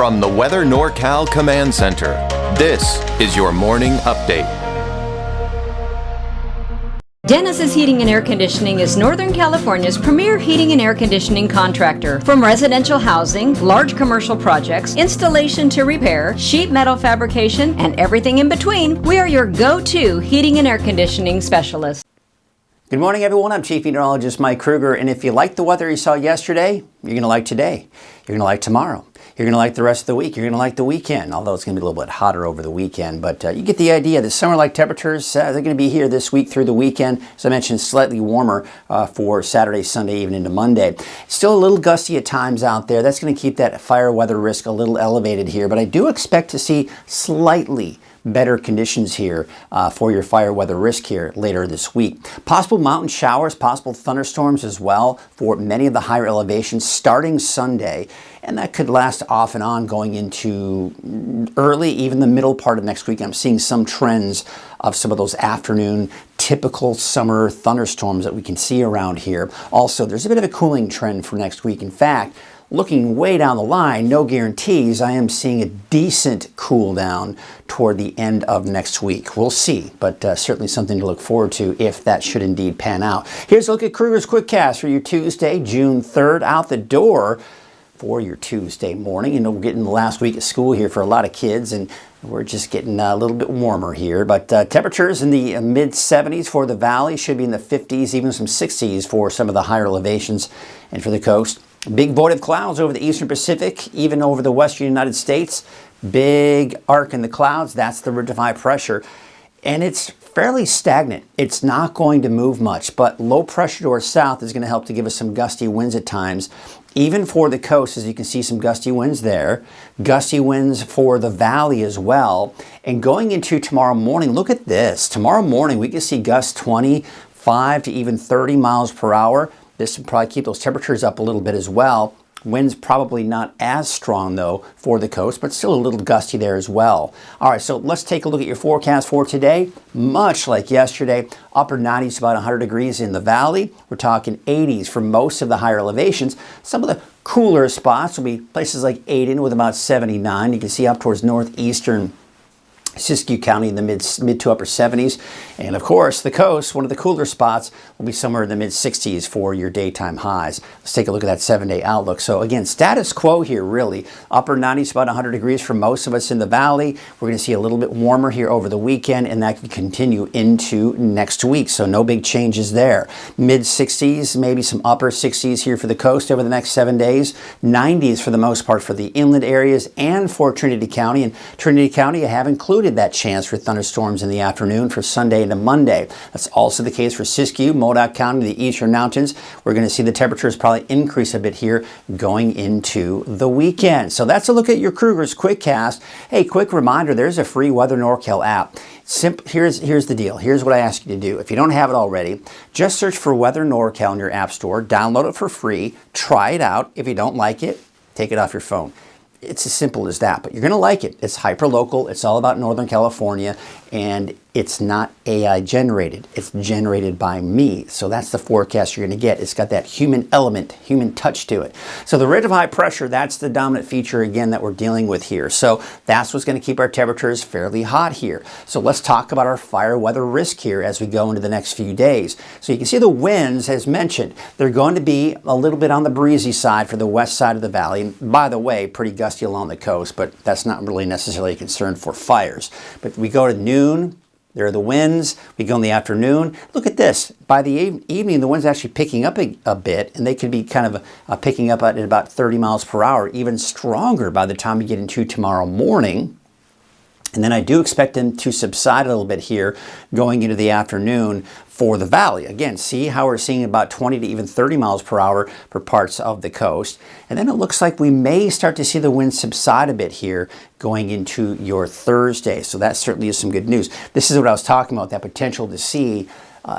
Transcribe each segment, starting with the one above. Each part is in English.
From the Weather NorCal Command Center, this is your morning update. Dennis's Heating and Air Conditioning is Northern California's premier heating and air conditioning contractor. From residential housing, large commercial projects, installation to repair, sheet metal fabrication, and everything in between, we are your go-to heating and air conditioning specialist. Good morning, everyone. I'm Chief Meteorologist Mike Krueger, and if you liked the weather you saw yesterday, you're going to like today. You're going to like tomorrow. You're going to like the rest of the week. You're going to like the weekend, although it's going to be a little bit hotter over the weekend. But you get the idea. The summer-like temperatures, they're going to be here this week through the weekend. As I mentioned, slightly warmer for Saturday, Sunday, even into Monday. Still a little gusty at times out there. That's going to keep that fire weather risk a little elevated here. But I do expect to see slightly better conditions here for your fire weather risk here later this week. Possible mountain showers, possible thunderstorms as well for many of the higher elevations starting Sunday. And that could last off and on going into early, even the middle part of next week. I'm seeing some trends of some of those afternoon typical summer thunderstorms that we can see around here. Also, there's a bit of a cooling trend for next week. In fact, looking way down the line, no guarantees, I am seeing a decent cool down toward the end of next week. We'll see, but certainly something to look forward to if that should indeed pan out. Here's a look at Krueger's Quickcast for your Tuesday, June 3rd. Out the door for your Tuesday morning. You know, we're getting the last week of school here for a lot of kids, and we're just getting a little bit warmer here. But temperatures in the mid-70s for the valley, should be in the 50s, even some 60s for some of the higher elevations. And for the coast, big void of clouds over the eastern Pacific, even over the western United States. Big arc in the clouds. That's the ridge of high pressure. And it's fairly stagnant. It's not going to move much, but low pressure to our south is going to help to give us some gusty winds at times. Even for the coast, as you can see, some gusty winds there. Gusty winds for the valley as well. And going into tomorrow morning, look at this. Tomorrow morning, we can see gusts 25 to even 30 miles per hour. This will probably keep those temperatures up a little bit as well. Winds probably not as strong, though, for the coast, but still a little gusty there as well. All right, so let's take a look at your forecast for today. Much like yesterday, upper 90s, about 100 degrees in the valley. We're talking 80s for most of the higher elevations. Some of the cooler spots will be places like Aden with about 79. You can see up towards northeastern Siskiyou County in the mid to upper 70s. And of course, the coast, one of the cooler spots, will be somewhere in the mid 60s for your daytime highs. Let's take a look at that 7-day outlook. So again, status quo here, really. Upper 90s, about 100 degrees for most of us in the valley. We're going to see a little bit warmer here over the weekend, and that could continue into next week. So no big changes there. Mid 60s, maybe some upper 60s here for the coast over the next 7 days. 90s for the most part for the inland areas and for Trinity County. And Trinity County, I have included that chance for thunderstorms in the afternoon for Sunday into Monday. That's also the case for Siskiyou, Modoc County, the eastern mountains. We're going to see the temperatures probably increase a bit here going into the weekend. So that's a look at your Krueger's Quickcast. Hey, quick reminder, there's a free Weather NorCal app. Here's the deal. Here's what I ask you to do. If you don't have it already, just search for Weather NorCal in your app store. Download it for free. Try it out. If you don't like it, take it off your phone. It's as simple as that, but you're going to like it. It's hyper-local. It's all about Northern California, and it's not AI generated. It's generated by me. So that's the forecast you're going to get. It's got that human element, human touch to it. So the ridge of high pressure, that's the dominant feature, again, that we're dealing with here. So that's what's going to keep our temperatures fairly hot here. So let's talk about our fire weather risk here as we go into the next few days. So you can see the winds, as mentioned, they're going to be a little bit on the breezy side for the west side of the valley. And by the way, pretty gusty along the coast, but that's not really necessarily a concern for fires. But we go to noon, there are the winds. We go in the afternoon. Look at this. By the evening, the wind's actually picking up a bit, and they could be kind of picking up at about 30 miles per hour, even stronger by the time we get into tomorrow morning. And then I do expect them to subside a little bit here going into the afternoon for the valley. Again, see how we're seeing about 20 to even 30 miles per hour for parts of the coast. And then it looks like we may start to see the wind subside a bit here going into your Thursday. So that certainly is some good news. This is what I was talking about, that potential to see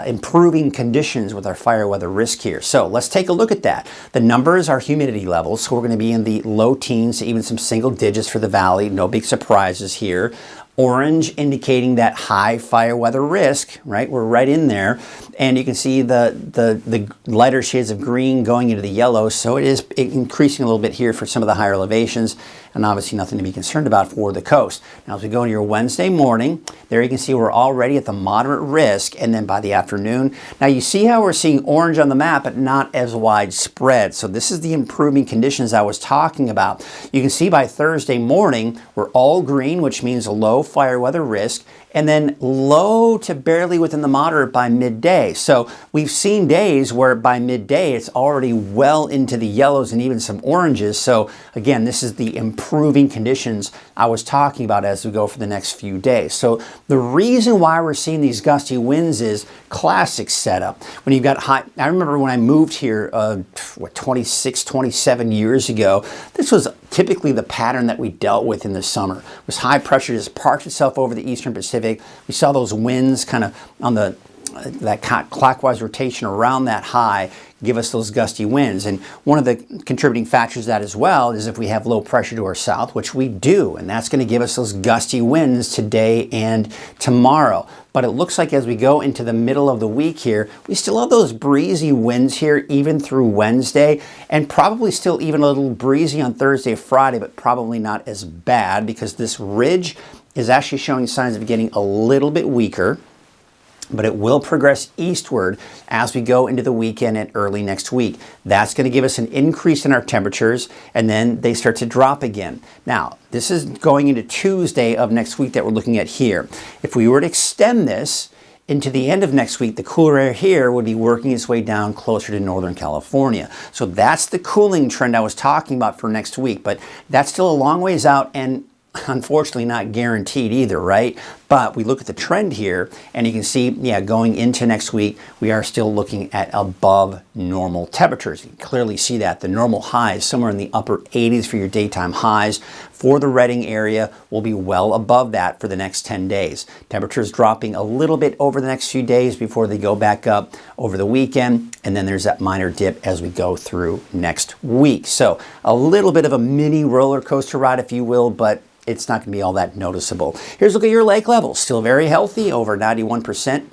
improving conditions with our fire weather risk here. So let's take a look at that. The numbers are humidity levels. So we're going to be in the low teens, even some single digits for the valley. No big surprises here. Orange indicating that high fire weather risk, right? We're right in there. And you can see the lighter shades of green going into the yellow. So it is increasing a little bit here for some of the higher elevations, and obviously nothing to be concerned about for the coast. Now, as we go into your Wednesday morning, there you can see we're already at the moderate risk, and then by the afternoon, now you see how we're seeing orange on the map, but not as widespread. So this is the improving conditions I was talking about. You can see by Thursday morning, we're all green, which means a low fire weather risk, and then low to barely within the moderate by midday. So we've seen days where by midday it's already well into the yellows and even some oranges. So again, this is the improving conditions I was talking about as we go for the next few days. So the reason why we're seeing these gusty winds is classic setup. When you've got high, I remember when I moved here, 26, 27 years ago, this was typically the pattern that we dealt with in the summer. It was high pressure just parked itself over the eastern Pacific. We saw those winds kind of on that clockwise rotation around that high give us those gusty winds. And one of the contributing factors to that as well is if we have low pressure to our south, which we do, and that's going to give us those gusty winds today and tomorrow. But it looks like as we go into the middle of the week here, we still have those breezy winds here even through Wednesday, and probably still even a little breezy on Thursday, Friday, but probably not as bad because this ridge is actually showing signs of getting a little bit weaker, but it will progress eastward as we go into the weekend and early next week. That's going to give us an increase in our temperatures, and then they start to drop again. Now, this is going into Tuesday of next week that we're looking at here. If we were to extend this into the end of next week, the cooler air here would be working its way down closer to Northern California. So that's the cooling trend I was talking about for next week, but that's still a long ways out and unfortunately not guaranteed either, right? But we look at the trend here and you can see, yeah, going into next week, we are still looking at above normal temperatures. You can clearly see that. The normal highs somewhere in the upper 80s for your daytime highs. For the Redding area, will be well above that for the next 10 days. Temperatures dropping a little bit over the next few days before they go back up over the weekend. And then there's that minor dip as we go through next week. So a little bit of a mini roller coaster ride, if you will, but it's not going to be all that noticeable. Here's a look at your lake levels. Still very healthy, over 91%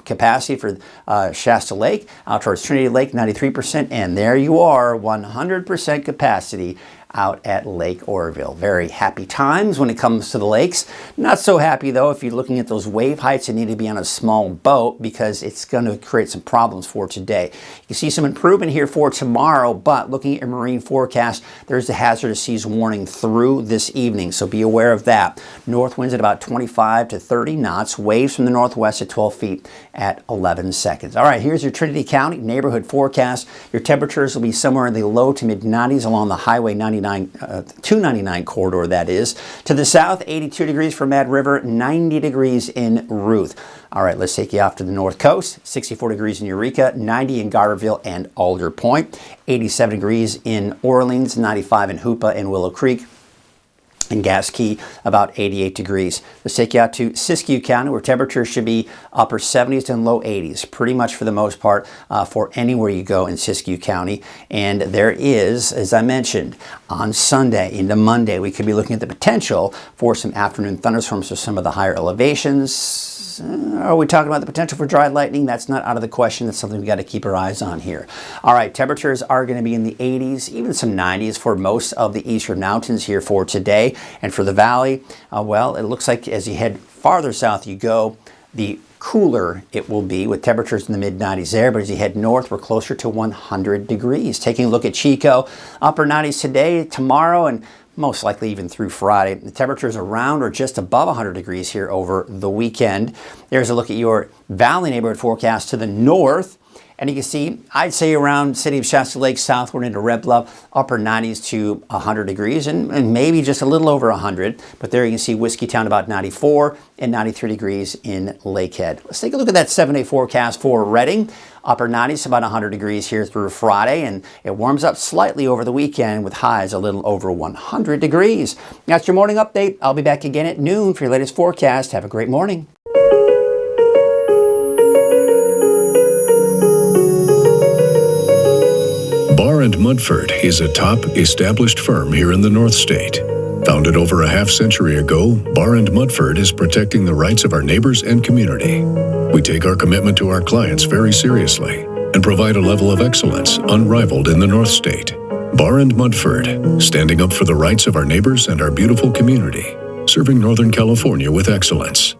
capacity for Shasta Lake. Out towards Trinity Lake, 93%. And there you are, 100% capacity out at Lake Oroville. Very happy times when it comes to the lakes. Not so happy though if you're looking at those wave heights and need to be on a small boat because it's going to create some problems for today. You can see some improvement here for tomorrow, but looking at your marine forecast, there's a hazardous seas warning through this evening, so be aware of that. North winds at about 25 to 30 knots, waves from the northwest at 12 feet at 11 seconds. All right, here's your Trinity County neighborhood forecast. Your temperatures will be somewhere in the low to mid 90s along the Highway 299 corridor, that is. To the south, 82 degrees for Mad River, 90 degrees in Ruth. All right, let's take you off to the north coast. 64 degrees in Eureka, 90 in Garberville and Alder Point, 87 degrees in Orleans, 95 in Hoopa and Willow Creek. In Gas Key, about 88 degrees. Let's take you out to Siskiyou County, where temperatures should be upper 70s and low 80s, pretty much for the most part for anywhere you go in Siskiyou County. And there is, as I mentioned, on Sunday into Monday, we could be looking at the potential for some afternoon thunderstorms for some of the higher elevations. Are we talking about the potential for dry lightning? That's not out of the question. That's something we got to keep our eyes on here. All right, temperatures are going to be in the 80s, even some 90s for most of the eastern mountains here for today. And for the valley, well, it looks like as you head farther south you go, the cooler it will be with temperatures in the mid 90s there. But as you head north, we're closer to 100 degrees. Taking a look at Chico, upper 90s today, tomorrow, and most likely even through Friday. The temperatures around or just above 100 degrees here over the weekend. There's a look at your valley neighborhood forecast to the north. And you can see, I'd say around city of Shasta Lake, southward into Red Bluff, upper 90s to 100 degrees and maybe just a little over 100. But there you can see Whiskeytown about 94 and 93 degrees in Lakehead. Let's take a look at that 7-day forecast for Redding. Upper 90s, about 100 degrees here through Friday, and it warms up slightly over the weekend with highs a little over 100 degrees. That's your morning update. I'll be back again at noon for your latest forecast. Have a great morning. Barr & Mudford is a top established firm here in the North State. Founded over a half-century ago, Bar and Mudford is protecting the rights of our neighbors and community. We take our commitment to our clients very seriously and provide a level of excellence unrivaled in the North State. Bar and Mudford, standing up for the rights of our neighbors and our beautiful community, serving Northern California with excellence.